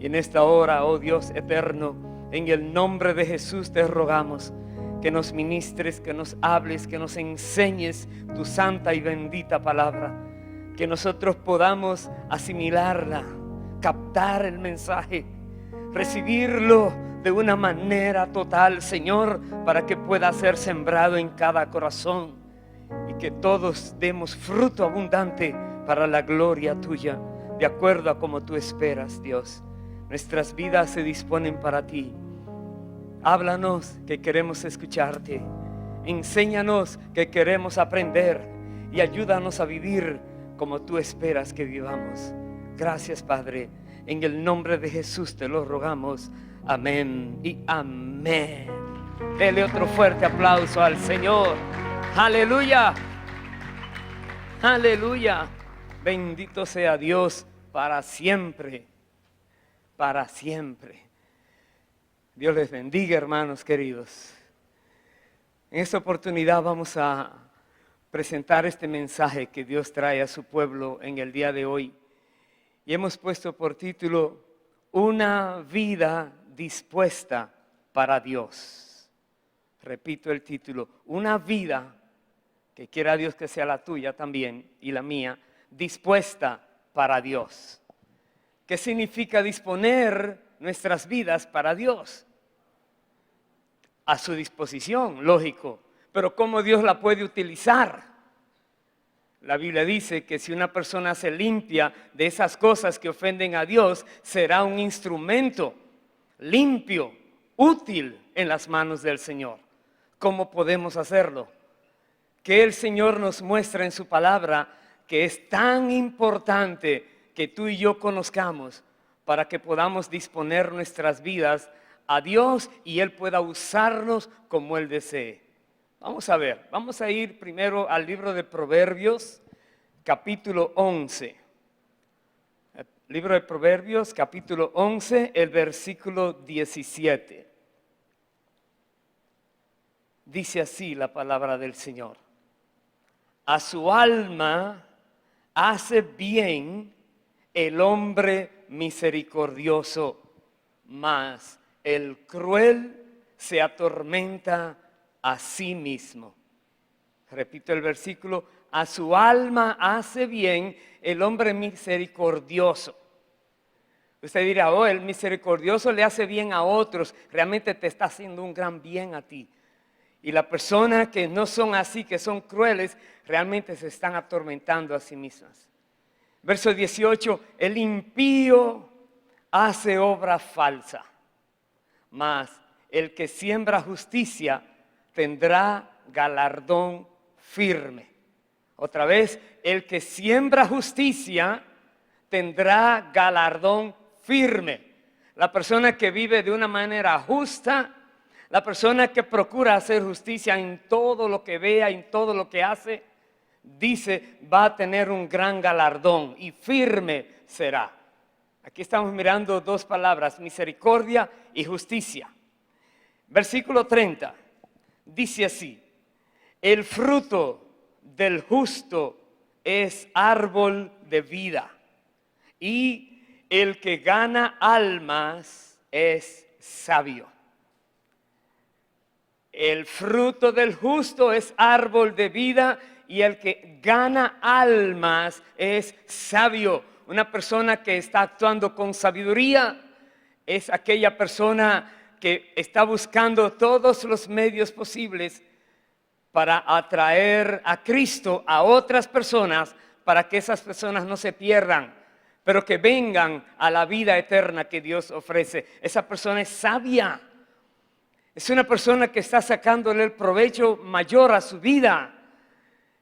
Y en esta hora, oh Dios eterno, en el nombre de Jesús te rogamos que nos ministres, que nos hables, que nos enseñes tu santa y bendita palabra, que nosotros podamos asimilarla, captar el mensaje, recibirlo de una manera total, Señor, para que pueda ser sembrado en cada corazón y que todos demos fruto abundante para la gloria tuya, de acuerdo a como tú esperas, Dios. Nuestras vidas se disponen para ti. Háblanos, que queremos escucharte. Enséñanos, que queremos aprender. Y ayúdanos a vivir como tú esperas que vivamos. Gracias, Padre. En el nombre de Jesús te lo rogamos. Amén y amén. Dele otro fuerte aplauso al Señor. Aleluya. Aleluya. Bendito sea Dios para siempre. Para siempre. Dios les bendiga, hermanos queridos. En esta oportunidad vamos a presentar este mensaje que Dios trae a su pueblo en el día de hoy. Y hemos puesto por título, Una vida dispuesta para Dios. Repito el título, una vida, que quiera Dios que sea la tuya también y la mía, dispuesta para Dios. ¿Qué significa disponer nuestras vidas para Dios? A su disposición, lógico. Pero ¿cómo Dios la puede utilizar? La Biblia dice que si una persona se limpia de esas cosas que ofenden a Dios, será un instrumento limpio, útil en las manos del Señor. ¿Cómo podemos hacerlo? Que el Señor nos muestra en su palabra que es tan importante que tú y yo conozcamos para que podamos disponer nuestras vidas a Dios y Él pueda usarnos como Él desee. Vamos a ver, vamos a ir primero al libro de Proverbios, capítulo 11. El libro de Proverbios, capítulo 11, el versículo 17. Dice así la palabra del Señor. A su alma hace bien el hombre misericordioso, mas el cruel se atormenta a sí mismo. Repito el versículo, a su alma hace bien el hombre misericordioso. Usted dirá, oh, el misericordioso le hace bien a otros, realmente te está haciendo un gran bien a ti. Y las personas que no son así, que son crueles, realmente se están atormentando a sí mismas. Verso 18, el impío hace obra falsa, mas el que siembra justicia tendrá galardón firme. Otra vez, el que siembra justicia tendrá galardón firme. La persona que vive de una manera justa, la persona que procura hacer justicia en todo lo que vea, en todo lo que hace, dice, va a tener un gran galardón y firme será. Aquí estamos mirando dos palabras, misericordia y justicia. Versículo 30, dice así, el fruto del justo es árbol de vida y el que gana almas es sabio. El fruto del justo es árbol de vida y el que gana almas es sabio. Una persona que está actuando con sabiduría es aquella persona que está buscando todos los medios posibles para atraer a Cristo a otras personas, para que esas personas no se pierdan, pero que vengan a la vida eterna que Dios ofrece. Esa persona es sabia. Es una persona que está sacándole el provecho mayor a su vida.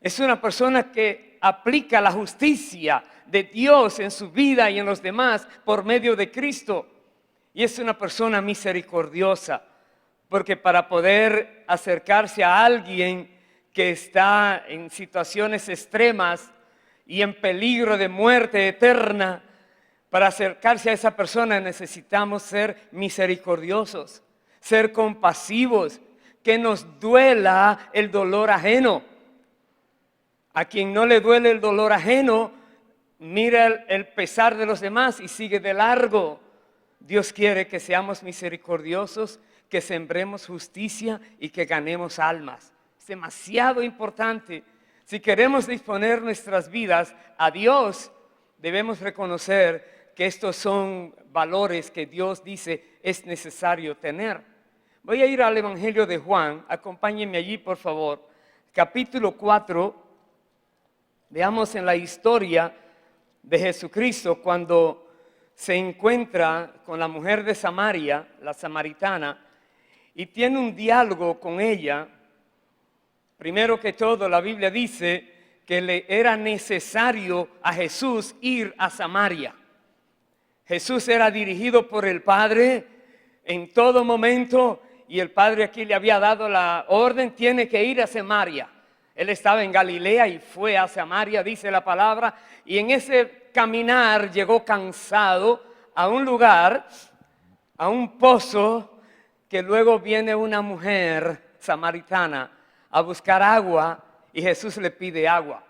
Es una persona que aplica la justicia de Dios en su vida y en los demás por medio de Cristo. Y es una persona misericordiosa, porque para poder acercarse a alguien que está en situaciones extremas y en peligro de muerte eterna, para acercarse a esa persona necesitamos ser misericordiosos, ser compasivos, que nos duela el dolor ajeno. A quien no le duele el dolor ajeno, mira el pesar de los demás y sigue de largo. Dios quiere que seamos misericordiosos, que sembremos justicia y que ganemos almas. Es demasiado importante. Si queremos disponer nuestras vidas a Dios, debemos reconocer que estos son valores que Dios dice es necesario tener. Voy a ir al Evangelio de Juan, acompáñenme allí por favor. Capítulo 4, veamos en la historia de Jesucristo cuando se encuentra con la mujer de Samaria, la samaritana, y tiene un diálogo con ella. Primero que todo, la Biblia dice que le era necesario a Jesús ir a Samaria. Jesús era dirigido por el Padre en todo momento y el Padre aquí le había dado la orden, tiene que ir a Samaria. Él estaba en Galilea y fue a Samaria, dice la palabra, y en ese caminar llegó cansado a un lugar, a un pozo, que luego viene una mujer samaritana a buscar agua y Jesús le pide agua.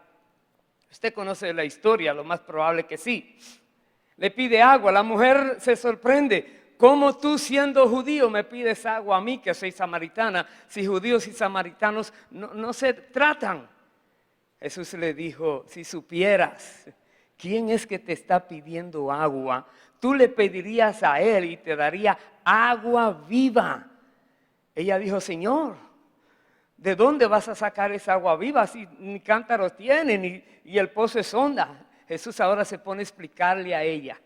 Usted conoce la historia, lo más probable que sí. Le pide agua, la mujer se sorprende. ¿Cómo tú siendo judío me pides agua a mí que soy samaritana? Si judíos y samaritanos no se tratan. Jesús le dijo, si supieras quién es que te está pidiendo agua, tú le pedirías a él y te daría agua viva. Ella dijo, Señor, ¿de dónde vas a sacar esa agua viva si ni cántaros tiene y el pozo es honda? Jesús ahora se pone a explicarle a ella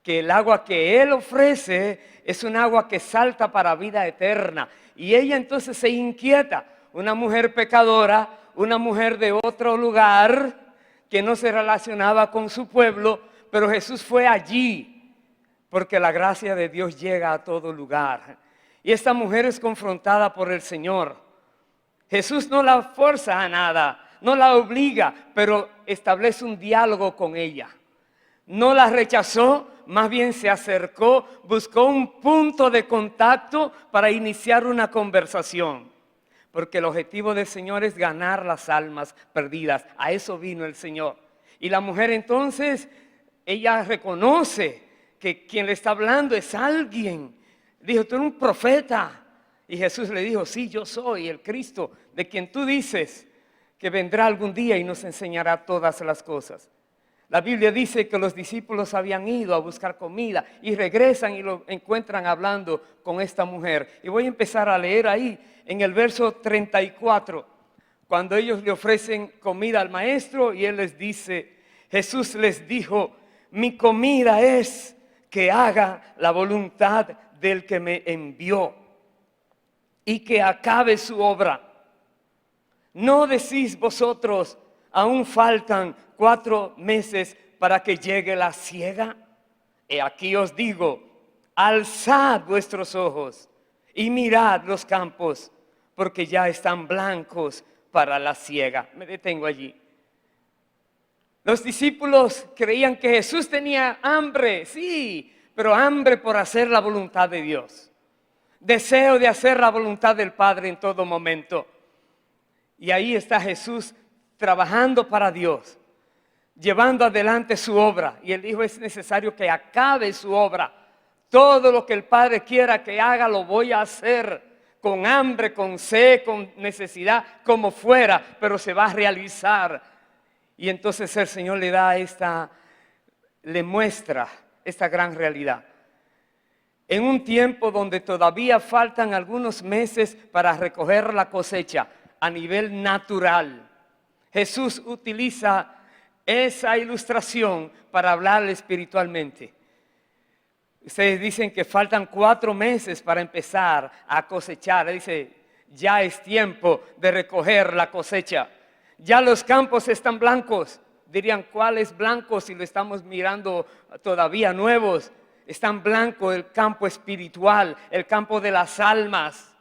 que el agua que Él ofrece es un agua que salta para vida eterna. Y ella entonces se inquieta, una mujer pecadora, una mujer de otro lugar que no se relacionaba con su pueblo, pero Jesús fue allí porque la gracia de Dios llega a todo lugar. Y esta mujer es confrontada por el Señor. Jesús no la fuerza a nada, no la obliga, pero establece un diálogo con ella. No la rechazó, más bien se acercó, buscó un punto de contacto para iniciar una conversación. Porque el objetivo del Señor es ganar las almas perdidas. A eso vino el Señor. Y la mujer entonces, ella reconoce que quien le está hablando es alguien. Dijo, tú eres un profeta. Y Jesús le dijo, sí, yo soy el Cristo, de quien tú dices que vendrá algún día y nos enseñará todas las cosas. La Biblia dice que los discípulos habían ido a buscar comida y regresan y lo encuentran hablando con esta mujer. Y voy a empezar a leer ahí en el verso 34, cuando ellos le ofrecen comida al maestro y él les dice, Jesús les dijo, mi comida es que haga la voluntad del que me envió y que acabe su obra. ¿No decís vosotros, aún faltan 4 meses para que llegue la siega? Y aquí os digo, alzad vuestros ojos y mirad los campos, porque ya están blancos para la siega. Me detengo allí. Los discípulos creían que Jesús tenía hambre, sí, pero hambre por hacer la voluntad de Dios. Deseo de hacer la voluntad del Padre en todo momento. Y ahí está Jesús trabajando para Dios, llevando adelante su obra. Y él dijo, es necesario que acabe su obra. Todo lo que el Padre quiera que haga, lo voy a hacer. Con hambre, con sed, con necesidad, como fuera, pero se va a realizar. Y entonces el Señor le muestra esta gran realidad. En un tiempo donde todavía faltan algunos meses para recoger la cosecha a nivel natural, Jesús utiliza esa ilustración para hablarle espiritualmente. Ustedes dicen que faltan 4 meses para empezar a cosechar. Él dice, ya es tiempo de recoger la cosecha. Ya los campos están blancos. Dirían, ¿cuáles blancos si lo estamos mirando todavía nuevos? Están blancos el campo espiritual, el campo de las almas.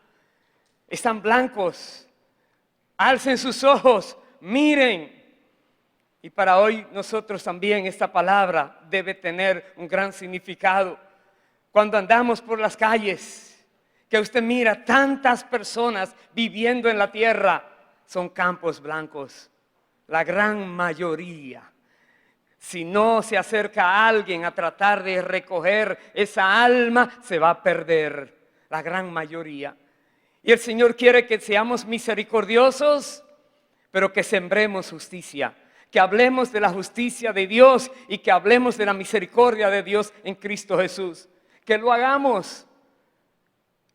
Están blancos. Alcen sus ojos, miren. Y para hoy nosotros también esta palabra debe tener un gran significado. Cuando andamos por las calles, que usted mira tantas personas viviendo en la tierra, son campos blancos. La gran mayoría. Si no se acerca a alguien a tratar de recoger esa alma, se va a perder la gran mayoría. Y el Señor quiere que seamos misericordiosos, pero que sembremos justicia, que hablemos de la justicia de Dios y que hablemos de la misericordia de Dios en Cristo Jesús. Que lo hagamos.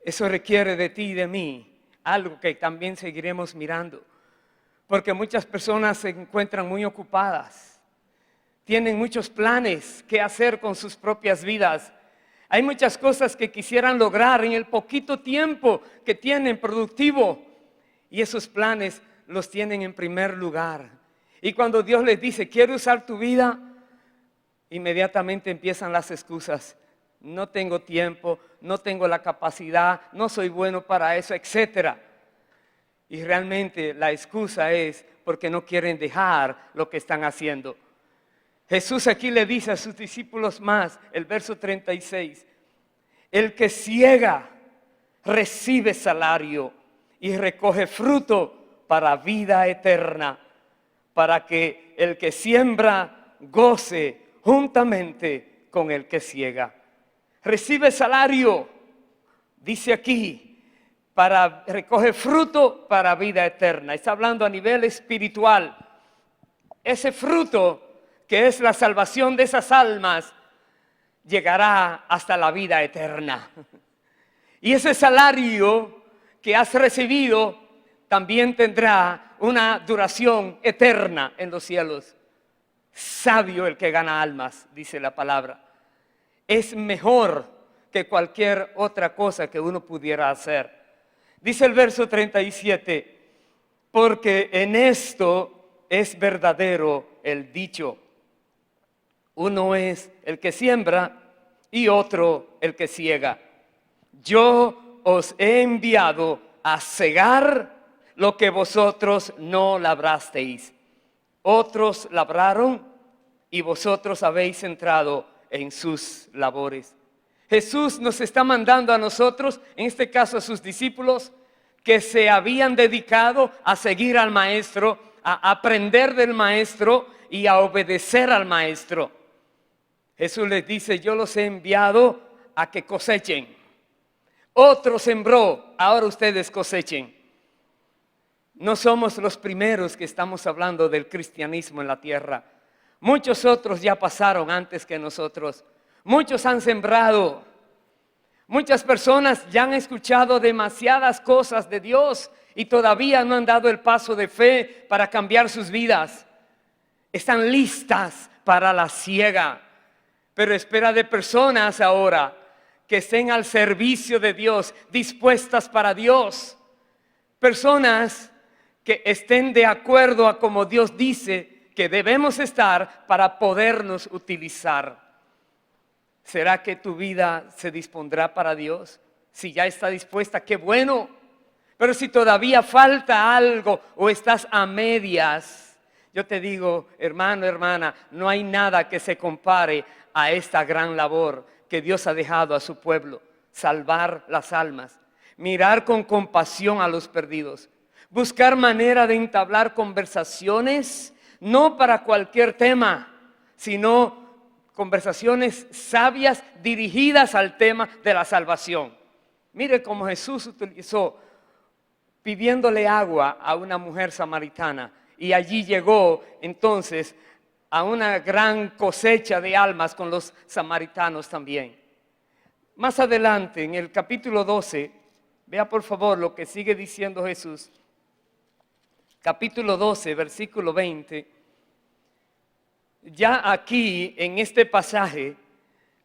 Eso requiere de ti y de mí algo que también seguiremos mirando, porque muchas personas se encuentran muy ocupadas, tienen muchos planes que hacer con sus propias vidas. Hay muchas cosas que quisieran lograr en el poquito tiempo que tienen productivo, y esos planes los tienen en primer lugar. Y cuando Dios les dice, quiero usar tu vida, inmediatamente empiezan las excusas. No tengo tiempo, no tengo la capacidad, no soy bueno para eso, etc. Y realmente la excusa es porque no quieren dejar lo que están haciendo. Jesús aquí le dice a sus discípulos más, el verso 36, el que ciega recibe salario y recoge fruto para vida eterna, para que el que siembra goce juntamente con el que ciega. Recibe salario, dice aquí, recoge fruto para vida eterna. Está hablando a nivel espiritual. Ese fruto, que es la salvación de esas almas, llegará hasta la vida eterna. Y ese salario que has recibido también tendrá una duración eterna en los cielos. Sabio el que gana almas, dice la palabra. Es mejor que cualquier otra cosa que uno pudiera hacer. Dice el verso 37, porque en esto es verdadero el dicho. Uno es el que siembra y otro el que ciega. Yo os he enviado a cegar lo que vosotros no labrasteis. Otros labraron y vosotros habéis entrado en sus labores. Jesús nos está mandando a nosotros, en este caso a sus discípulos, que se habían dedicado a seguir al Maestro, a aprender del Maestro y a obedecer al Maestro. Jesús les dice, yo los he enviado a que cosechen. Otro sembró, ahora ustedes cosechen. No somos los primeros que estamos hablando del cristianismo en la tierra. Muchos otros ya pasaron antes que nosotros. Muchos han sembrado. Muchas personas ya han escuchado demasiadas cosas de Dios y todavía no han dado el paso de fe para cambiar sus vidas. Están listas para la siega, pero espera de personas ahora que estén al servicio de Dios, dispuestas para Dios. Personas que estén de acuerdo a como Dios dice que debemos estar para podernos utilizar. ¿Será que tu vida se dispondrá para Dios? Si ya está dispuesta, qué bueno. Pero si todavía falta algo o estás a medias, yo te digo, hermano, hermana, no hay nada que se compare a esta gran labor que Dios ha dejado a su pueblo. Salvar las almas, mirar con compasión a los perdidos, buscar manera de entablar conversaciones, no para cualquier tema, sino conversaciones sabias dirigidas al tema de la salvación. Mire cómo Jesús utilizó pidiéndole agua a una mujer samaritana y allí llegó entonces a una gran cosecha de almas con los samaritanos también. Más adelante en el capítulo 12, vea por favor lo que sigue diciendo Jesús. Capítulo 12, versículo 20. Ya aquí, en este pasaje,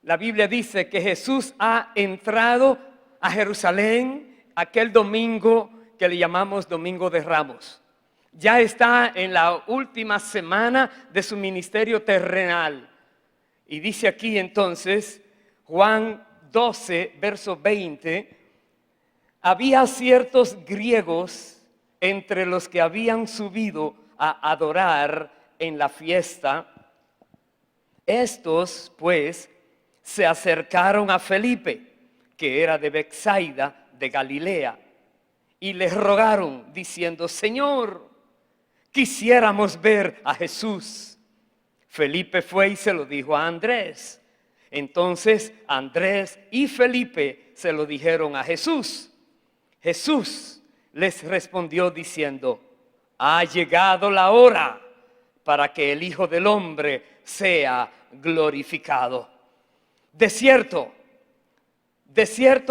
la Biblia dice que Jesús ha entrado a Jerusalén aquel domingo que le llamamos Domingo de Ramos. Ya está en la última semana de su ministerio terrenal. Y dice aquí entonces, Juan 12, verso 20, había ciertos griegos entre los que habían subido a adorar en la fiesta. Estos, pues, se acercaron a Felipe, que era de Betsaida, de Galilea, y le rogaron, diciendo, Señor, quisiéramos ver a Jesús. Felipe fue y se lo dijo a Andrés. Entonces Andrés y Felipe se lo dijeron a Jesús. Jesús les respondió diciendo: ha llegado la hora para que el Hijo del Hombre sea glorificado. De cierto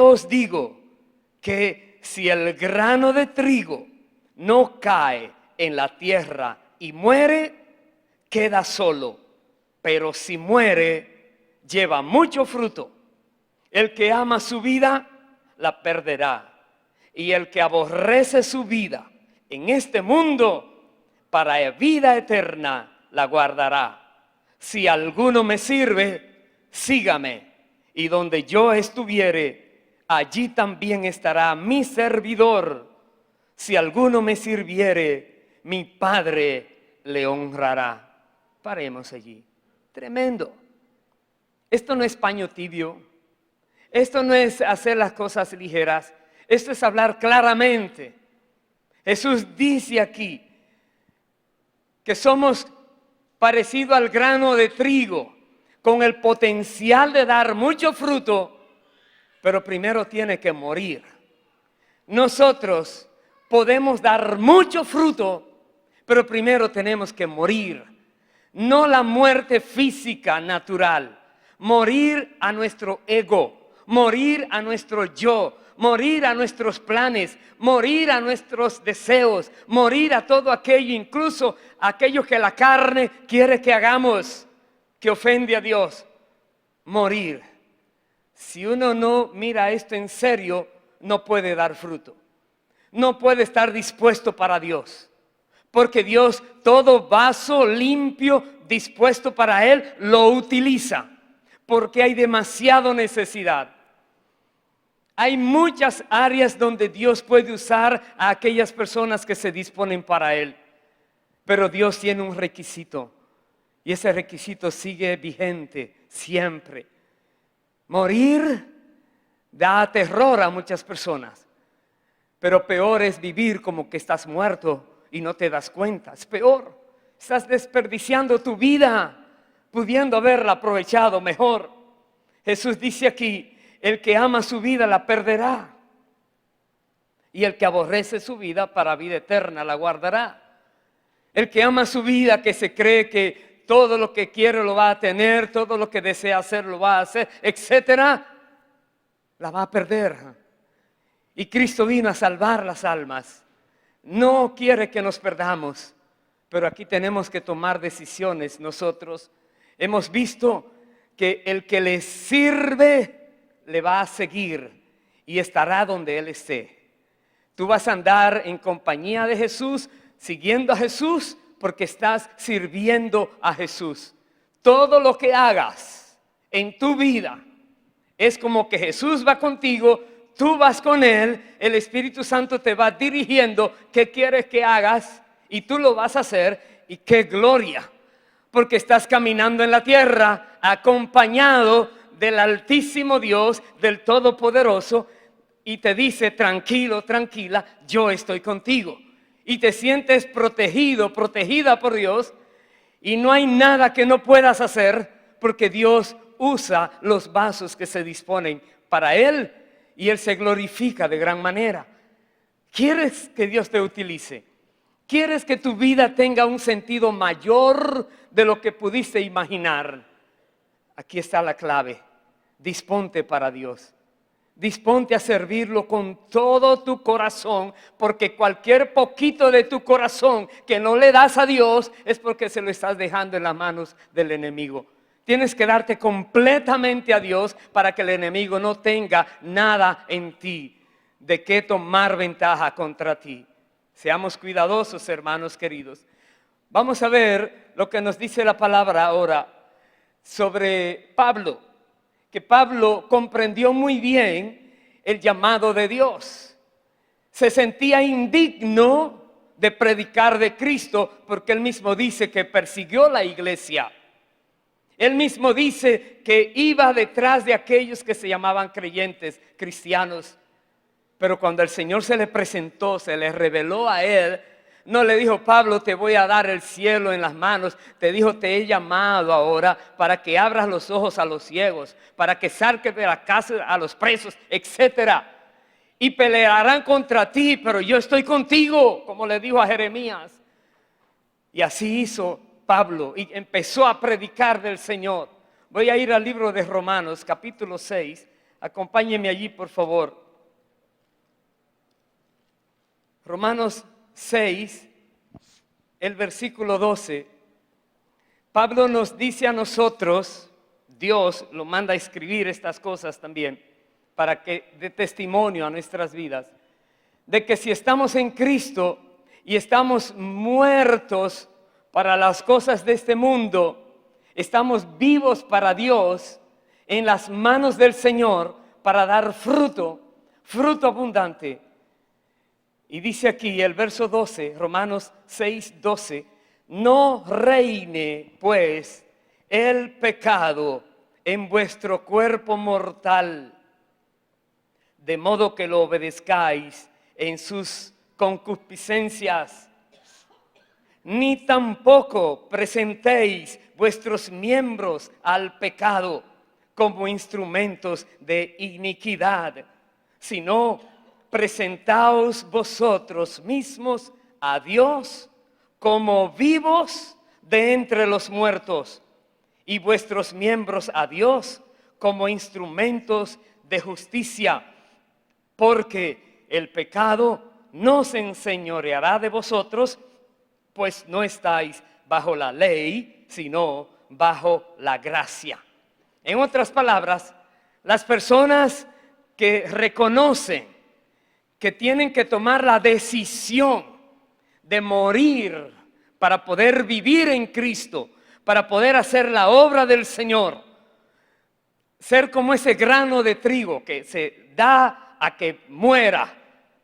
os digo que si el grano de trigo no cae en la tierra y muere, queda solo, pero si muere, lleva mucho fruto. El que ama su vida, la perderá, y el que aborrece su vida en este mundo, para vida eterna la guardará. Si alguno me sirve, sígame, y donde yo estuviere, allí también estará mi servidor. Si alguno me sirviere, mi Padre le honrará. Paremos allí. Tremendo. Esto no es paño tibio. Esto no es hacer las cosas ligeras. Esto es hablar claramente. Jesús dice aquí que somos parecidos al grano de trigo, con el potencial de dar mucho fruto, pero primero tiene que morir. Nosotros podemos dar mucho fruto, pero primero tenemos que morir. No la muerte física natural, morir a nuestro ego, morir a nuestro yo, morir a nuestros planes, morir a nuestros deseos, morir a todo aquello, incluso aquello que la carne quiere que hagamos, que ofende a Dios. Morir. Si uno no mira esto en serio, no puede dar fruto. No puede estar dispuesto para Dios. Porque Dios, todo vaso limpio, dispuesto para Él, lo utiliza. Porque hay demasiada necesidad. Hay muchas áreas donde Dios puede usar a aquellas personas que se disponen para Él. Pero Dios tiene un requisito. Y ese requisito sigue vigente siempre. Morir da terror a muchas personas. Pero peor es vivir como que estás muerto y no te das cuenta. Es peor. Estás desperdiciando tu vida, pudiendo haberla aprovechado mejor. Jesús dice aquí: el que ama su vida la perderá, y el que aborrece su vida para vida eterna la guardará. El que ama su vida, que se cree que todo lo que quiere lo va a tener, todo lo que desea hacer lo va a hacer, etcétera, la va a perder. Y Cristo vino a salvar las almas. No quiere que nos perdamos, pero aquí tenemos que tomar decisiones. Nosotros hemos visto que el que le sirve le va a seguir y estará donde Él esté. Tú vas a andar en compañía de Jesús, siguiendo a Jesús, porque estás sirviendo a Jesús. Todo lo que hagas en tu vida es como que Jesús va contigo, tú vas con Él, el Espíritu Santo te va dirigiendo qué quieres que hagas y tú lo vas a hacer. Y qué gloria, porque estás caminando en la tierra acompañado del Altísimo Dios, del Todopoderoso, y te dice: tranquilo, tranquila, yo estoy contigo. Y te sientes protegido, protegida por Dios, y no hay nada que no puedas hacer, porque Dios usa los vasos que se disponen para Él, y Él se glorifica de gran manera. ¿Quieres que Dios te utilice? ¿Quieres que tu vida tenga un sentido mayor de lo que pudiste imaginar? Aquí está la clave. Disponte para Dios. Disponte a servirlo con todo tu corazón, porque cualquier poquito de tu corazón que no le das a Dios es porque se lo estás dejando en las manos del enemigo. Tienes que darte completamente a Dios para que el enemigo no tenga nada en ti de qué tomar ventaja contra ti. Seamos cuidadosos, hermanos queridos. Vamos a ver lo que nos dice la palabra ahora sobre Pablo. Que Pablo comprendió muy bien el llamado de Dios. Se sentía indigno de predicar de Cristo, porque él mismo dice que persiguió la iglesia. Él mismo dice que iba detrás de aquellos que se llamaban creyentes, cristianos. Pero cuando el Señor se le presentó, se le reveló a él, No le dijo, Pablo, te voy a dar el cielo en las manos. Te dijo, te he llamado ahora para que abras los ojos a los ciegos, para que saques de la cárcel a los presos, etcétera. Y pelearán contra ti, pero yo estoy contigo, como le dijo a Jeremías. Y así hizo Pablo y empezó a predicar del Señor. Voy a ir al libro de Romanos, capítulo 6. Acompáñenme allí, por favor. Romanos 6, el versículo 12. Pablo nos dice a nosotros, Dios lo manda a escribir estas cosas también, para que dé testimonio a nuestras vidas, de que si estamos en Cristo y estamos muertos para las cosas de este mundo, estamos vivos para Dios, en las manos del Señor, para dar fruto, fruto abundante. Y dice aquí el verso 12, Romanos 6, 12, no reine pues el pecado en vuestro cuerpo mortal, de modo que lo obedezcáis en sus concupiscencias, ni tampoco presentéis vuestros miembros al pecado como instrumentos de iniquidad, sino presentaos vosotros mismos a Dios como vivos de entre los muertos, y vuestros miembros a Dios como instrumentos de justicia, porque el pecado no se enseñoreará de vosotros, pues no estáis bajo la ley, sino bajo la gracia. En otras palabras, las personas que reconocen que tienen que tomar la decisión de morir para poder vivir en Cristo, para poder hacer la obra del Señor, ser como ese grano de trigo que se da a que muera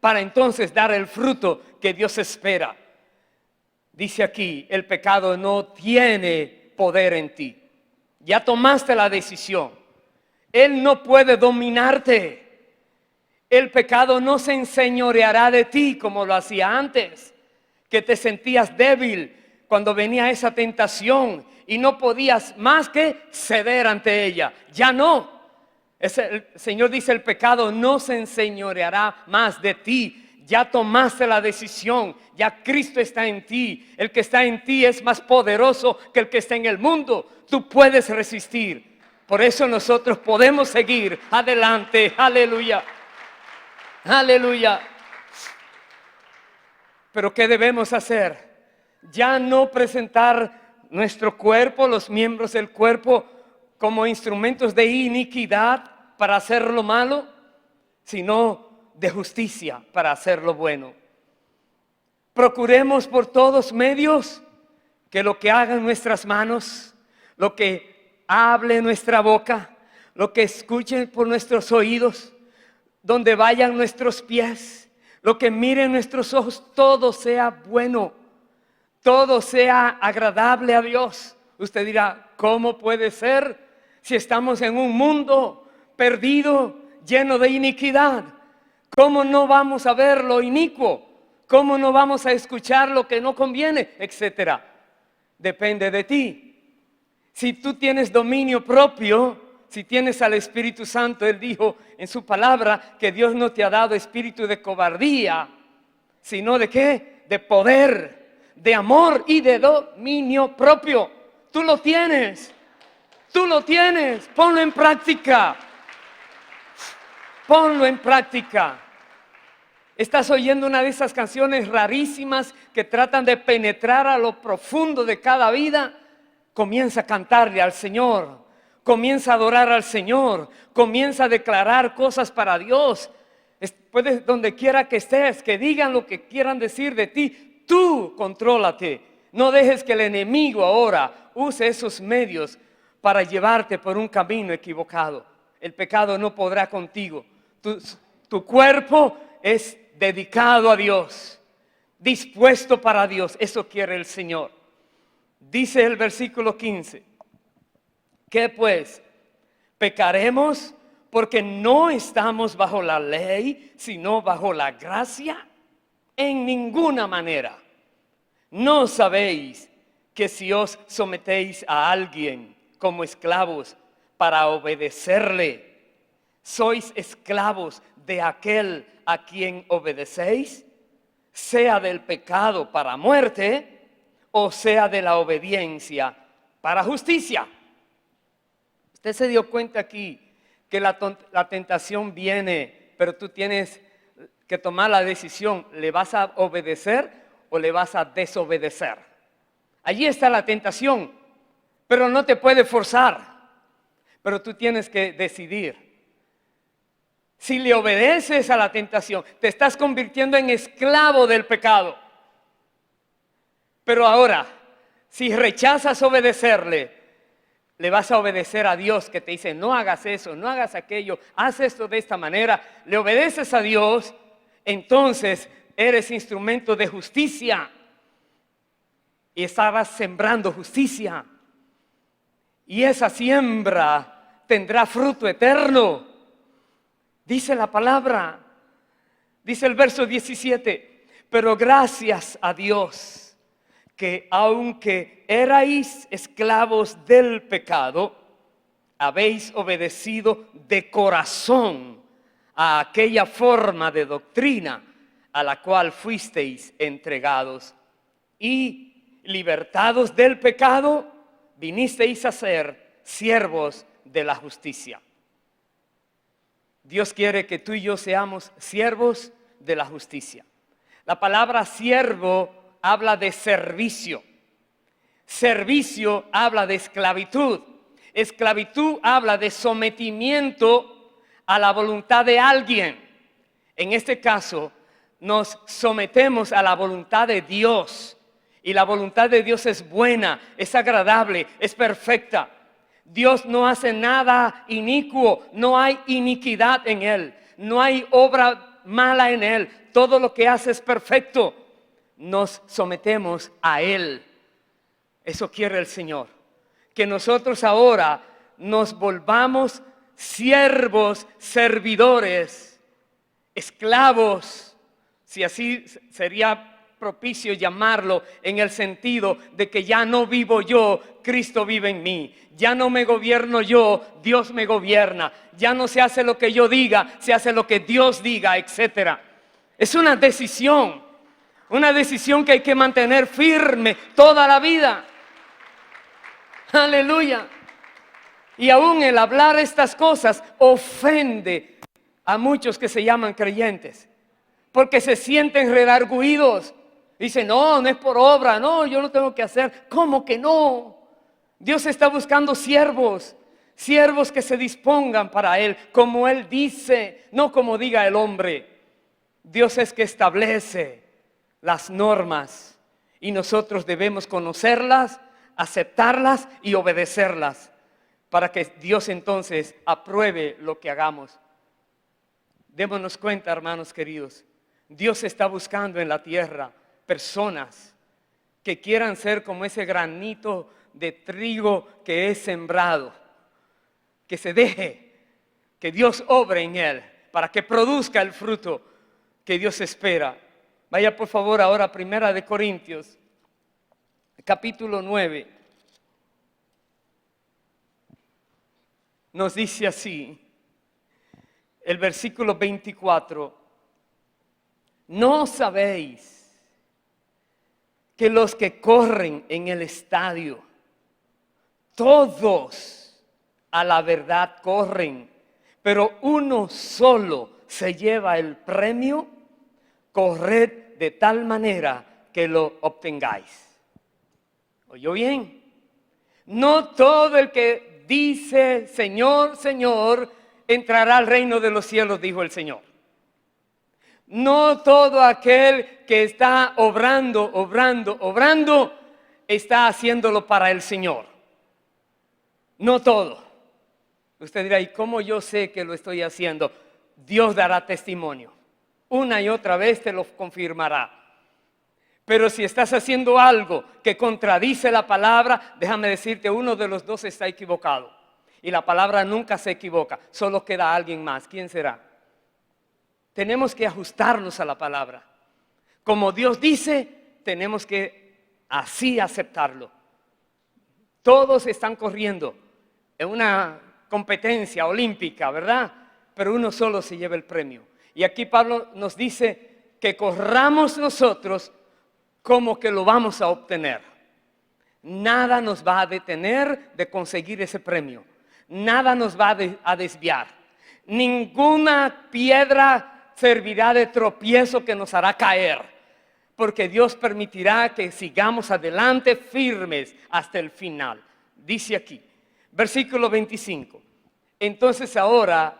para entonces dar el fruto que Dios espera. Dice aquí, el pecado no tiene poder en ti. Ya tomaste la decisión. Él no puede dominarte. El pecado no se enseñoreará de ti como lo hacía antes, que te sentías débil cuando venía esa tentación y no podías más que ceder ante ella. Ya no. El Señor dice, el pecado no se enseñoreará más de ti. Ya tomaste la decisión, ya Cristo está en ti. El que está en ti es más poderoso que el que está en el mundo. Tú puedes resistir. Por eso nosotros podemos seguir adelante. Aleluya. Aleluya. Pero ¿qué debemos hacer? Ya no presentar nuestro cuerpo, los miembros del cuerpo, como instrumentos de iniquidad para hacer lo malo, sino de justicia para hacer lo bueno. Procuremos por todos medios que lo que hagan nuestras manos, lo que hable nuestra boca, lo que escuchen por nuestros oídos, donde vayan nuestros pies, lo que miren nuestros ojos, todo sea bueno, todo sea agradable a Dios. Usted dirá, ¿cómo puede ser si estamos en un mundo perdido, lleno de iniquidad? ¿Cómo no vamos a ver lo inicuo? ¿Cómo no vamos a escuchar lo que no conviene? Etcétera. Depende de ti. Si tú tienes dominio propio, si tienes al Espíritu Santo, Él dijo en su palabra que Dios no te ha dado espíritu de cobardía, sino de ¿qué? De poder, de amor y de dominio propio. Tú lo tienes. Tú lo tienes. Ponlo en práctica. Ponlo en práctica. Estás oyendo una de esas canciones rarísimas que tratan de penetrar a lo profundo de cada vida. Comienza a cantarle al Señor. Comienza a adorar al Señor. Comienza a declarar cosas para Dios. Puedes, donde quiera que estés, que digan lo que quieran decir de ti. Tú contrólate. No dejes que el enemigo ahora use esos medios para llevarte por un camino equivocado. El pecado no podrá contigo. Tu cuerpo es dedicado a Dios, dispuesto para Dios. Eso quiere el Señor. Dice el versículo 15. ¿Qué pues? ¿Pecaremos porque no estamos bajo la ley, sino bajo la gracia? En ninguna manera. ¿No sabéis que si os sometéis a alguien como esclavos para obedecerle, sois esclavos de aquel a quien obedecéis, sea del pecado para muerte o sea de la obediencia para justicia? Usted se dio cuenta aquí que la tentación viene, pero tú tienes que tomar la decisión: ¿le vas a obedecer o le vas a desobedecer? Allí está la tentación, pero no te puede forzar, pero tú tienes que decidir. Si le obedeces a la tentación, te estás convirtiendo en esclavo del pecado. Pero ahora, si rechazas obedecerle, le vas a obedecer a Dios, que te dice: no hagas eso, no hagas aquello, haz esto de esta manera. Le obedeces a Dios, entonces eres instrumento de justicia y estarás sembrando justicia. Y esa siembra tendrá fruto eterno. Dice la palabra, dice el verso 17: pero gracias a Dios que aunque erais esclavos del pecado, habéis obedecido de corazón a aquella forma de doctrina a la cual fuisteis entregados, y libertados del pecado, vinisteis a ser siervos de la justicia. Dios quiere que tú y yo seamos siervos de la justicia. La palabra siervo habla de servicio. Servicio habla de esclavitud. Esclavitud habla de sometimiento a la voluntad de alguien. En este caso, nos sometemos a la voluntad de Dios. Y la voluntad de Dios es buena, es agradable, es perfecta. Dios no hace nada inicuo, no hay iniquidad en Él, no hay obra mala en Él. Todo lo que hace es perfecto. Nos sometemos a Él. Eso quiere el Señor. Que nosotros ahora nos volvamos siervos, servidores, esclavos, si así sería propicio llamarlo, en el sentido de que ya no vivo yo, Cristo vive en mí. Ya no me gobierno yo, Dios me gobierna. Ya no se hace lo que yo diga, se hace lo que Dios diga, etc. Es una decisión que hay que mantener firme toda la vida. Aleluya. Y aún el hablar estas cosas ofende a muchos que se llaman creyentes, porque se sienten redargüidos. Dicen: no, no es por obra, no, yo no tengo que hacer. ¿Cómo que no? Dios está buscando siervos que se dispongan para Él, como Él dice, no como diga el hombre. Dios es que establece las normas y nosotros debemos conocerlas, aceptarlas y obedecerlas, para que Dios entonces apruebe lo que hagamos. Démonos cuenta, hermanos queridos, Dios está buscando en la tierra personas que quieran ser como ese granito de trigo que es sembrado, que se deje que Dios obre en él para que produzca el fruto que Dios espera. Vaya por favor ahora a 1 Corintios, capítulo 9. Nos dice así, el versículo 24: ¿no sabéis que los que corren en el estadio, todos a la verdad corren, pero uno solo se lleva el premio? Corred de tal manera que lo obtengáis. ¿Oyó bien? No todo el que dice Señor, Señor, entrará al reino de los cielos, dijo el Señor. No todo aquel que está obrando, está haciéndolo para el Señor. No todo. Usted dirá: ¿y cómo yo sé que lo estoy haciendo? Dios dará testimonio. Una y otra vez te lo confirmará. Pero si estás haciendo algo que contradice la palabra, déjame decirte, uno de los dos está equivocado. Y la palabra nunca se equivoca, solo queda alguien más. ¿Quién será? Tenemos que ajustarnos a la palabra. Como Dios dice, tenemos que así aceptarlo. Todos están corriendo en una competencia olímpica, ¿verdad? Pero uno solo se lleva el premio. Y aquí Pablo nos dice que corramos nosotros como que lo vamos a obtener. Nada nos va a detener de conseguir ese premio. Nada nos va a desviar. Ninguna piedra servirá de tropiezo que nos hará caer, porque Dios permitirá que sigamos adelante firmes hasta el final. Dice aquí, versículo 25. Entonces ahora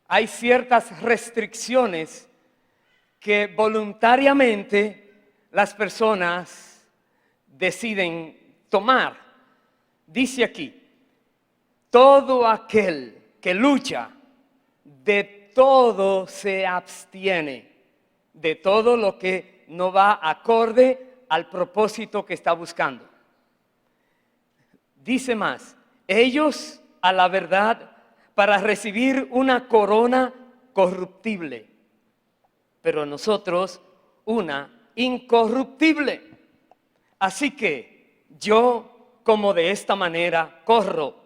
hay ciertas restricciones que voluntariamente las personas deciden tomar. Dice aquí, todo aquel que lucha, de todo se abstiene, de todo lo que no va acorde al propósito que está buscando. Dice más, ellos a la verdad para recibir una corona corruptible, pero nosotros una incorruptible. Así que yo, como de esta manera corro,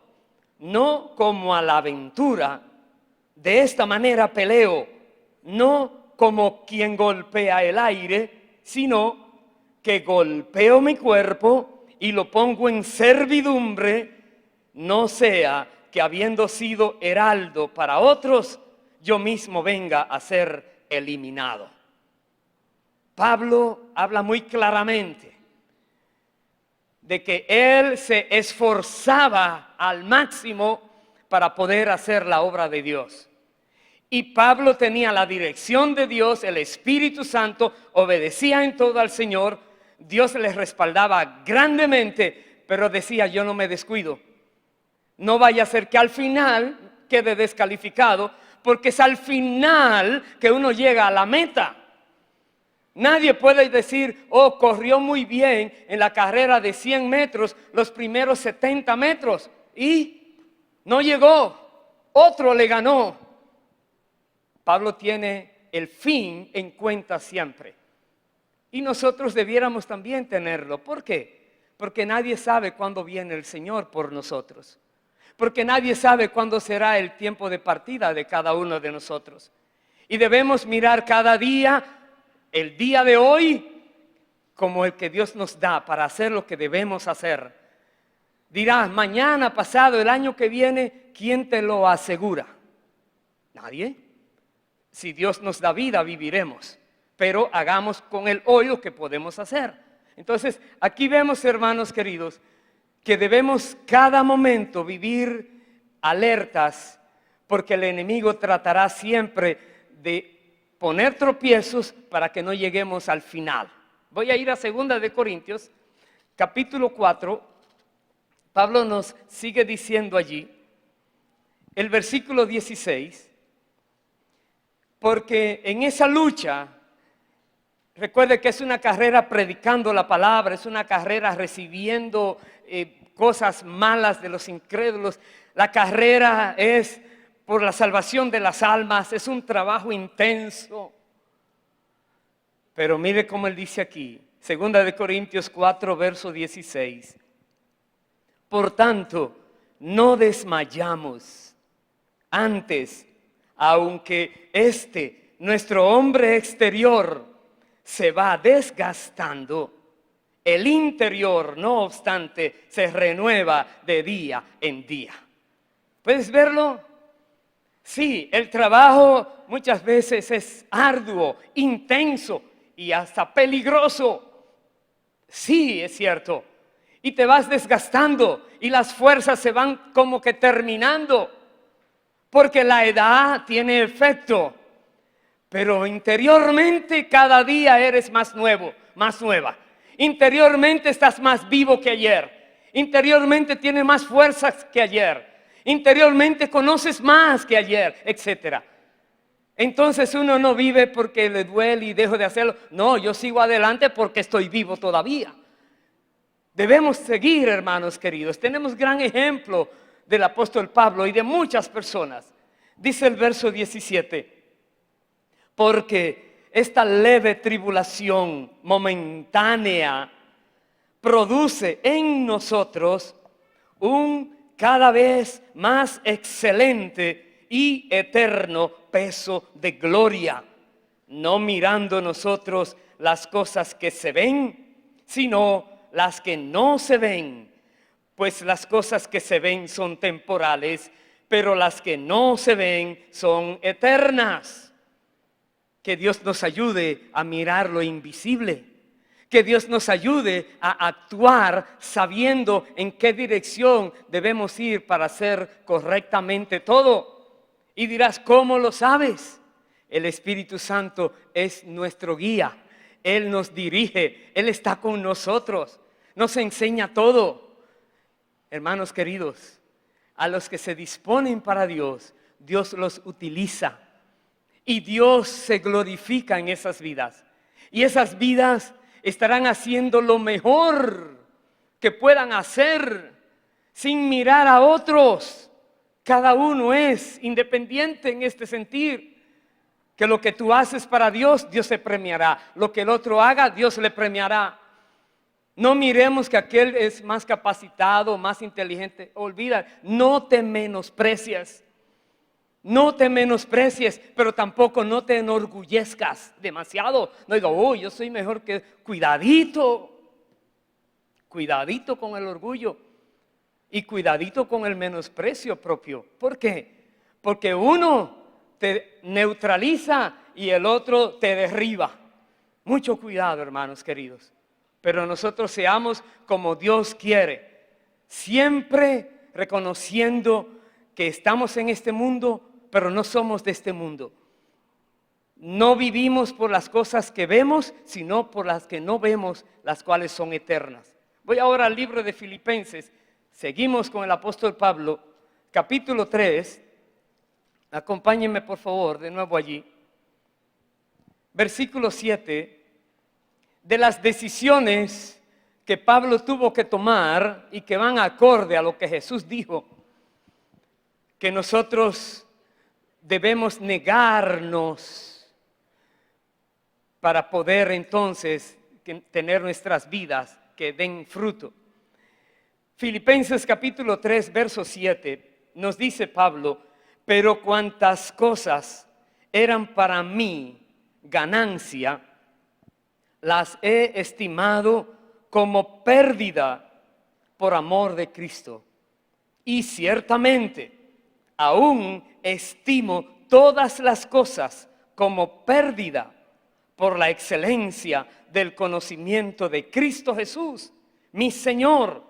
no como a la aventura, de esta manera peleo, no como quien golpea el aire, sino que golpeo mi cuerpo y lo pongo en servidumbre, no sea que habiendo sido heraldo para otros, yo mismo venga a ser eliminado. Pablo habla muy claramente de que él se esforzaba al máximo para poder hacer la obra de Dios. Y Pablo tenía la dirección de Dios, el Espíritu Santo, obedecía en todo al Señor, Dios les respaldaba grandemente, pero decía, yo no me descuido. No vaya a ser que al final quede descalificado, porque es al final que uno llega a la meta. Nadie puede decir, oh, corrió muy bien en la carrera de 100 metros, los primeros 70 metros, y no llegó, otro le ganó. Pablo tiene el fin en cuenta siempre. Y nosotros debiéramos también tenerlo. ¿Por qué? Porque nadie sabe cuándo viene el Señor por nosotros. Porque nadie sabe cuándo será el tiempo de partida de cada uno de nosotros. Y debemos mirar cada día, el día de hoy, como el que Dios nos da para hacer lo que debemos hacer. Dirás, mañana, pasado, el año que viene, ¿quién te lo asegura? Nadie. Si Dios nos da vida, viviremos. Pero hagamos con el hoy lo que podemos hacer. Entonces, aquí vemos, hermanos queridos, que debemos cada momento vivir alertas, porque el enemigo tratará siempre de poner tropiezos para que no lleguemos al final. Voy a ir a 2 de Corintios, capítulo 4. Pablo nos sigue diciendo allí, el versículo 16, porque en esa lucha, recuerde que es una carrera predicando la palabra, es una carrera recibiendo cosas malas de los incrédulos. La carrera es por la salvación de las almas, es un trabajo intenso. Pero mire cómo él dice aquí, 2 de Corintios 4, verso 16. Por tanto, no desmayamos. Antes, aunque nuestro hombre exterior, se va desgastando, el interior, no obstante, se renueva de día en día. ¿Puedes verlo? Sí, el trabajo muchas veces es arduo, intenso y hasta peligroso. Sí, es cierto. Y te vas desgastando y las fuerzas se van como que terminando, porque la edad tiene efecto. Pero interiormente cada día eres más nuevo, más nueva. Interiormente estás más vivo que ayer. Interiormente tienes más fuerzas que ayer. Interiormente conoces más que ayer, etc. Entonces uno no vive porque le duele y dejo de hacerlo. No, yo sigo adelante porque estoy vivo todavía. Debemos seguir, hermanos queridos. Tenemos gran ejemplo del apóstol Pablo y de muchas personas. Dice el verso 17. Porque esta leve tribulación momentánea produce en nosotros un cada vez más excelente y eterno peso de gloria, no mirando nosotros las cosas que se ven, sino las que no se ven, pues las cosas que se ven son temporales, pero las que no se ven son eternas. Que Dios nos ayude a mirar lo invisible. Que Dios nos ayude a actuar sabiendo en qué dirección debemos ir para hacer correctamente todo. Y dirás, ¿cómo lo sabes? El Espíritu Santo es nuestro guía. Él nos dirige, Él está con nosotros, nos enseña todo. Hermanos queridos, a los que se disponen para Dios, Dios los utiliza. Y Dios se glorifica en esas vidas. Y esas vidas estarán haciendo lo mejor que puedan hacer sin mirar a otros. Cada uno es independiente en este sentir. Que lo que tú haces para Dios, Dios se premiará. Lo que el otro haga, Dios le premiará. No miremos que aquel es más capacitado, más inteligente. Olvida, no te menosprecies. No te menosprecies, pero tampoco no te enorgullezcas demasiado. No digo, oh, yo soy mejor que... Cuidadito. Cuidadito con el orgullo. Y cuidadito con el menosprecio propio. ¿Por qué? Porque uno te neutraliza y el otro te derriba. Mucho cuidado, hermanos queridos. Pero nosotros seamos como Dios quiere. Siempre reconociendo que estamos en este mundo, pero no somos de este mundo. No vivimos por las cosas que vemos, sino por las que no vemos, las cuales son eternas. Voy ahora al libro de Filipenses. Seguimos con el apóstol Pablo, capítulo 3. Acompáñenme por favor de nuevo allí. Versículo 7. De las decisiones que Pablo tuvo que tomar y que van acorde a lo que Jesús dijo, que nosotros debemos negarnos para poder entonces tener nuestras vidas que den fruto. Filipenses capítulo 3, verso 7, nos dice Pablo, pero cuantas cosas eran para mí ganancia, las he estimado como pérdida por amor de Cristo. Y ciertamente, aún estimo todas las cosas como pérdida por la excelencia del conocimiento de Cristo Jesús, mi Señor,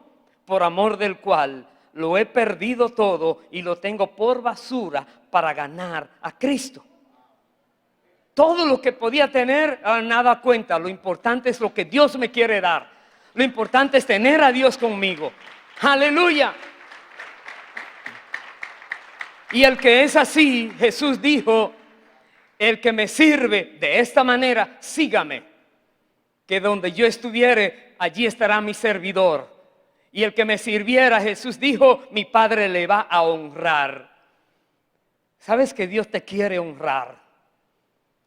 por amor del cual lo he perdido todo y lo tengo por basura para ganar a Cristo. Todo lo que podía tener, nada cuenta. Lo importante es lo que Dios me quiere dar. Lo importante es tener a Dios conmigo. Aleluya. Y el que es así, Jesús dijo, el que me sirve de esta manera, sígame. Que donde yo estuviere, allí estará mi servidor. Y el que me sirviera, Jesús dijo, mi Padre le va a honrar. ¿Sabes que Dios te quiere honrar?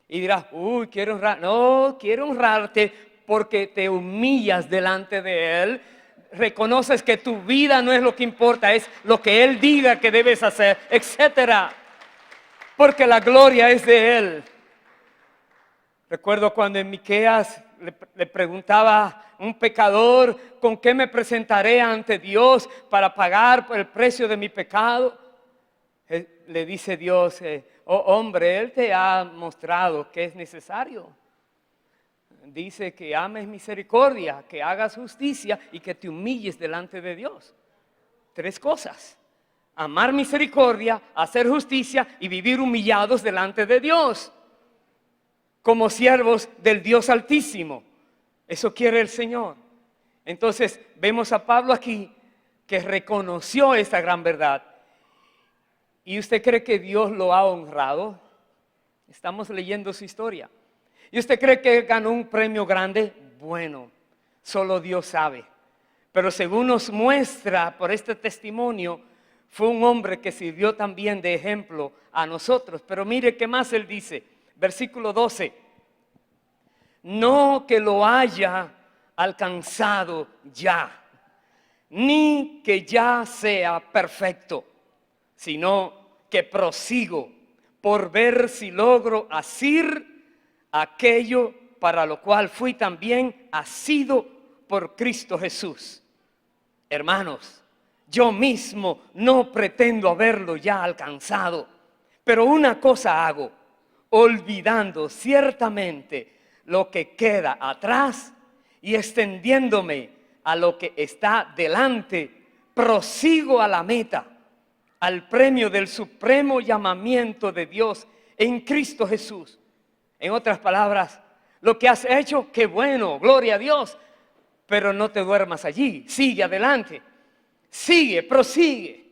Y dirás, uy, quiero honrar. No, quiero honrarte porque te humillas delante de Él. Reconoces que tu vida no es lo que importa, es lo que Él diga que debes hacer, etcétera. Porque la gloria es de Él. Recuerdo cuando en Miqueas le preguntaba a un pecador, ¿con qué me presentaré ante Dios para pagar por el precio de mi pecado? Le dice Dios, oh hombre, Él te ha mostrado que es necesario. Dice que ames misericordia, que hagas justicia y que te humilles delante de Dios. 3 cosas: amar misericordia, hacer justicia y vivir humillados delante de Dios, como siervos del Dios Altísimo. Eso quiere el Señor. Entonces vemos a Pablo aquí que reconoció esta gran verdad. ¿Y usted cree que Dios lo ha honrado? Estamos leyendo su historia. ¿Y usted cree que ganó un premio grande? Bueno, solo Dios sabe. Pero según nos muestra por este testimonio, fue un hombre que sirvió también de ejemplo a nosotros. Pero mire qué más él dice, versículo 12. No que lo haya alcanzado ya, ni que ya sea perfecto, sino que prosigo por ver si logro asir aquello para lo cual fui también asido por Cristo Jesús. Hermanos, yo mismo no pretendo haberlo ya alcanzado, pero una cosa hago, olvidando ciertamente lo que queda atrás y extendiéndome a lo que está delante, prosigo a la meta, al premio del supremo llamamiento de Dios en Cristo Jesús. En otras palabras, lo que has hecho, qué bueno, gloria a Dios, pero no te duermas allí, sigue adelante, sigue, prosigue,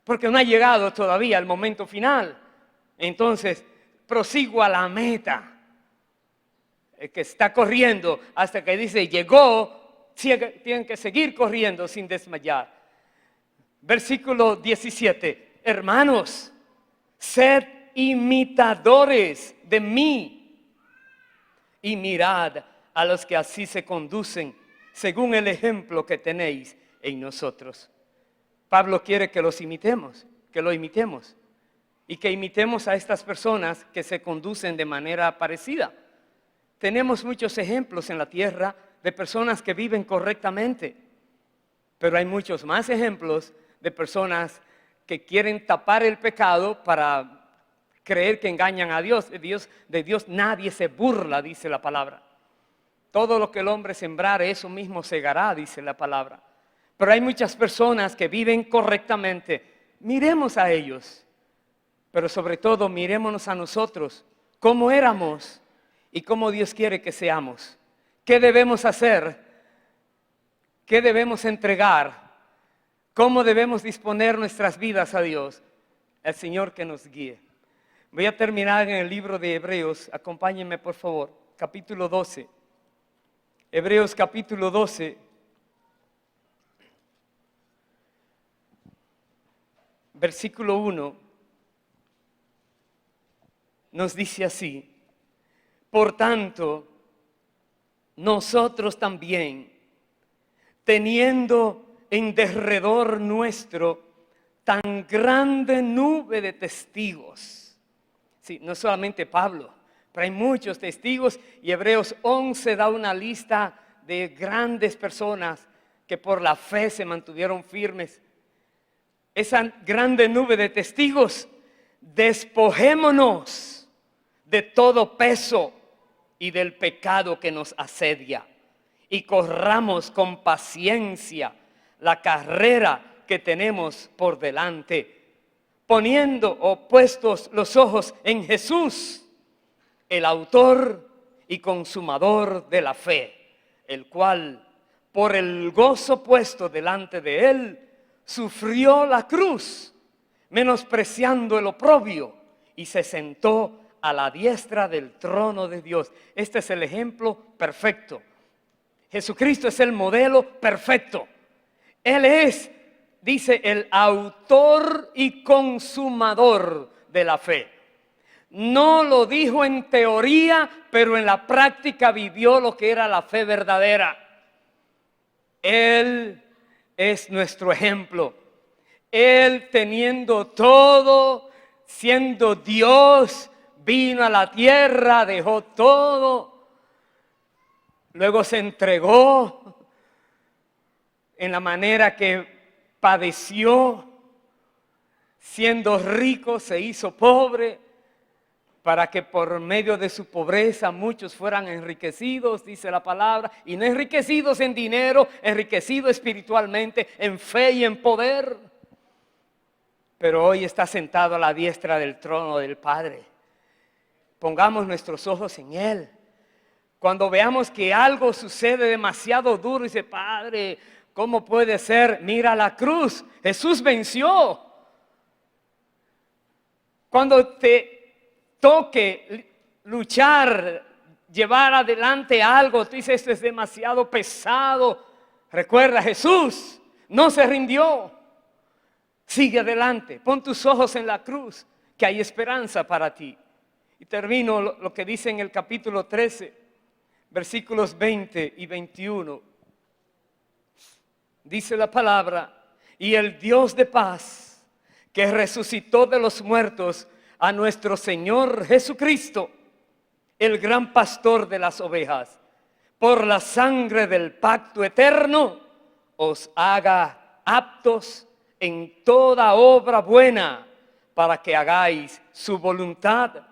porque no ha llegado todavía el momento final. Entonces, prosigo a la meta. El que está corriendo hasta que dice llegó, tienen que seguir corriendo sin desmayar. Versículo 17, hermanos, sed imitadores de mí y mirad a los que así se conducen según el ejemplo que tenéis en nosotros. Pablo quiere que los imitemos, que lo imitemos y que imitemos a estas personas que se conducen de manera parecida. Tenemos muchos ejemplos en la tierra de personas que viven correctamente, pero hay muchos más ejemplos de personas que quieren tapar el pecado para creer que engañan a Dios. De Dios nadie se burla, dice la palabra. Todo lo que el hombre sembrare, eso mismo segará, dice la palabra. Pero hay muchas personas que viven correctamente. Miremos a ellos, pero sobre todo mirémonos a nosotros, cómo éramos y cómo Dios quiere que seamos. ¿Qué debemos hacer? ¿Qué debemos entregar? ¿Cómo debemos disponer nuestras vidas a Dios? El Señor que nos guíe. Voy a terminar en el libro de Hebreos. Acompáñenme por favor, capítulo 12. Hebreos capítulo 12. Versículo 1. Nos dice así: por tanto, nosotros también, teniendo en derredor nuestro tan grande nube de testigos. Sí, no solamente Pablo, pero hay muchos testigos, y Hebreos 11 da una lista de grandes personas que por la fe se mantuvieron firmes. Esa grande nube de testigos, despojémonos de todo peso y del pecado que nos asedia, y corramos con paciencia la carrera que tenemos por delante, poniendo o puestos los ojos en Jesús, el autor y consumador de la fe, el cual por el gozo puesto delante de él sufrió la cruz, menospreciando el oprobio, y se sentó a la diestra del trono de Dios. Este es el ejemplo perfecto. Jesucristo es el modelo perfecto. Él es, dice, el autor y consumador de la fe. No lo dijo en teoría, pero en la práctica vivió lo que era la fe verdadera. Él es nuestro ejemplo. Él, teniendo todo, siendo Dios, vino a la tierra, dejó todo, luego se entregó en la manera que padeció, siendo rico se hizo pobre, para que por medio de su pobreza muchos fueran enriquecidos, dice la palabra, y no enriquecidos en dinero, enriquecidos espiritualmente, en fe y en poder. Pero hoy está sentado a la diestra del trono del Padre. Pongamos nuestros ojos en Él. Cuando veamos que algo sucede demasiado duro, dice, Padre, ¿cómo puede ser? Mira la cruz, Jesús venció. Cuando te toque luchar, llevar adelante algo, tú dices, esto es demasiado pesado. Recuerda, Jesús no se rindió. Sigue adelante, pon tus ojos en la cruz, que hay esperanza para ti. Y termino lo que dice en el capítulo 13, versículos 20 y 21. Dice la palabra: y el Dios de paz, que resucitó de los muertos a nuestro Señor Jesucristo, el gran pastor de las ovejas, por la sangre del pacto eterno, os haga aptos en toda obra buena, para que hagáis su voluntad,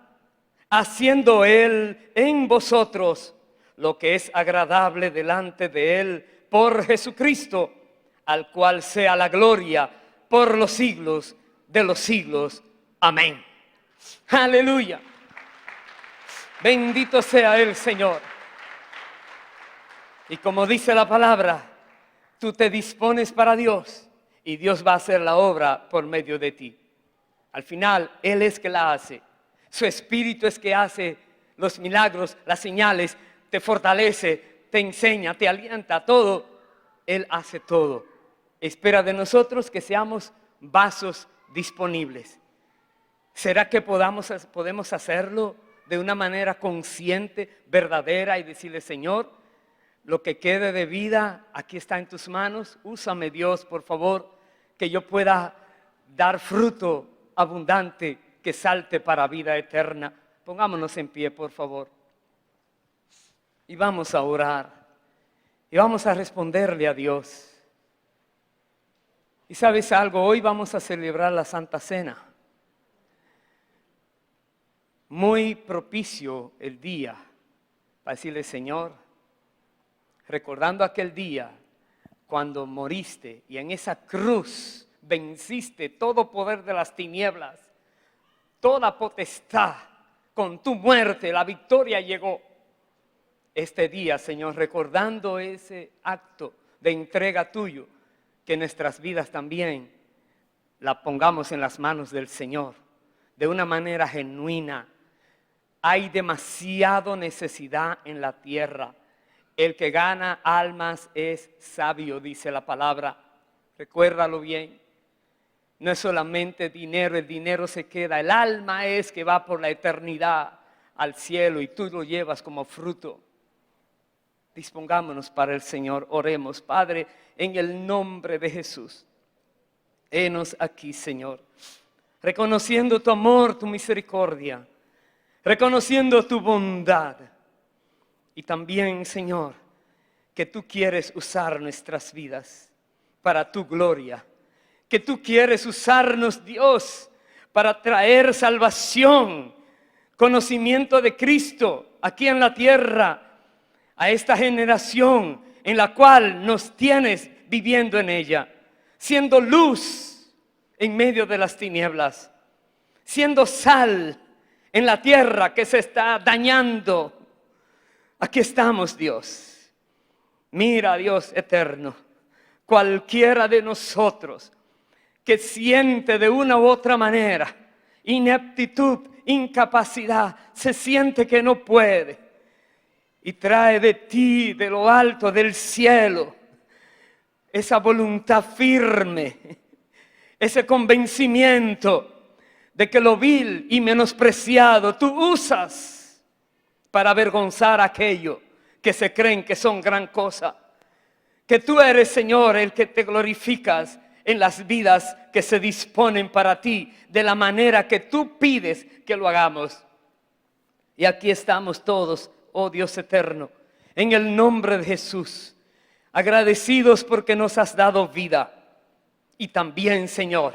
haciendo Él en vosotros lo que es agradable delante de Él por Jesucristo, al cual sea la gloria por los siglos de los siglos. Amén. Aleluya. Bendito sea el Señor. Y como dice la palabra, tú te dispones para Dios y Dios va a hacer la obra por medio de ti. Al final, Él es que la hace. Su Espíritu es que hace los milagros, las señales, te fortalece, te enseña, te alienta, todo. Él hace todo. Espera de nosotros que seamos vasos disponibles. ¿Será que podemos hacerlo de una manera consciente, verdadera y decirle: Señor, lo que quede de vida, aquí está en tus manos, úsame, Dios, por favor, que yo pueda dar fruto abundante que salte para vida eterna? Pongámonos en pie, por favor, y vamos a orar y vamos a responderle a Dios. Y sabes algo, hoy vamos a celebrar la Santa Cena. Muy propicio el día para decirle: Señor, recordando aquel día cuando moriste y en esa cruz venciste todo poder de las tinieblas, toda potestad, con tu muerte la victoria llegó. Este día, Señor, recordando ese acto de entrega tuyo, que nuestras vidas también la pongamos en las manos del Señor de una manera genuina. Hay demasiada necesidad en la tierra. El que gana almas es sabio, dice la palabra. Recuérdalo bien. No es solamente dinero, el dinero se queda. El alma es que va por la eternidad al cielo y tú lo llevas como fruto. Dispongámonos para el Señor, oremos. Padre, en el nombre de Jesús, henos aquí, Señor, reconociendo tu amor, tu misericordia, reconociendo tu bondad. Y también, Señor, que tú quieres usar nuestras vidas para tu gloria, que tú quieres usarnos, Dios, para traer salvación, conocimiento de Cristo aquí en la tierra, a esta generación en la cual nos tienes viviendo en ella, siendo luz en medio de las tinieblas, siendo sal en la tierra que se está dañando. Aquí estamos, Dios. Mira, Dios eterno, cualquiera de nosotros que siente de una u otra manera ineptitud, incapacidad, se siente que no puede, y trae de ti, de lo alto del cielo, esa voluntad firme, ese convencimiento de que lo vil y menospreciado tú usas para avergonzar a aquello que se creen que son gran cosa. Que tú eres, Señor, el que te glorificas en las vidas que se disponen para ti, de la manera que tú pides que lo hagamos. Y aquí estamos todos, oh Dios eterno, en el nombre de Jesús, agradecidos porque nos has dado vida. Y también, Señor,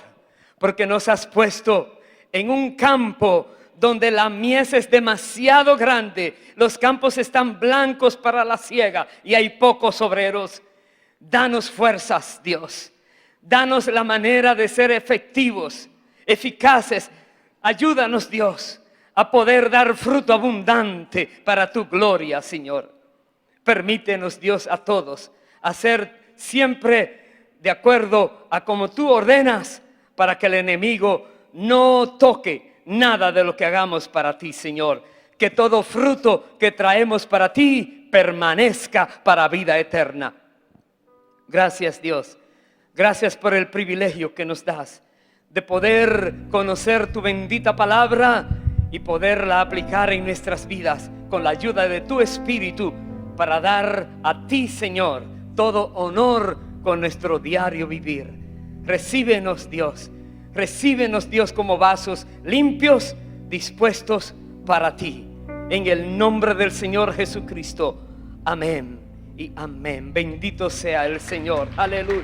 porque nos has puesto en un campo donde la mies es demasiado grande, los campos están blancos para la siega y hay pocos obreros. Danos fuerzas, Dios. Danos la manera de ser efectivos, eficaces. Ayúdanos, Dios, a poder dar fruto abundante para tu gloria, Señor. Permítenos, Dios, a todos hacer siempre de acuerdo a como tú ordenas, para que el enemigo no toque nada de lo que hagamos para ti, Señor. Que todo fruto que traemos para ti permanezca para vida eterna. Gracias, Dios. Gracias por el privilegio que nos das de poder conocer tu bendita palabra y poderla aplicar en nuestras vidas con la ayuda de tu Espíritu para dar a ti, Señor, todo honor con nuestro diario vivir. Recíbenos, Dios. Recíbenos, Dios, como vasos limpios, dispuestos para ti. En el nombre del Señor Jesucristo. Amén y amén. Bendito sea el Señor. Aleluya.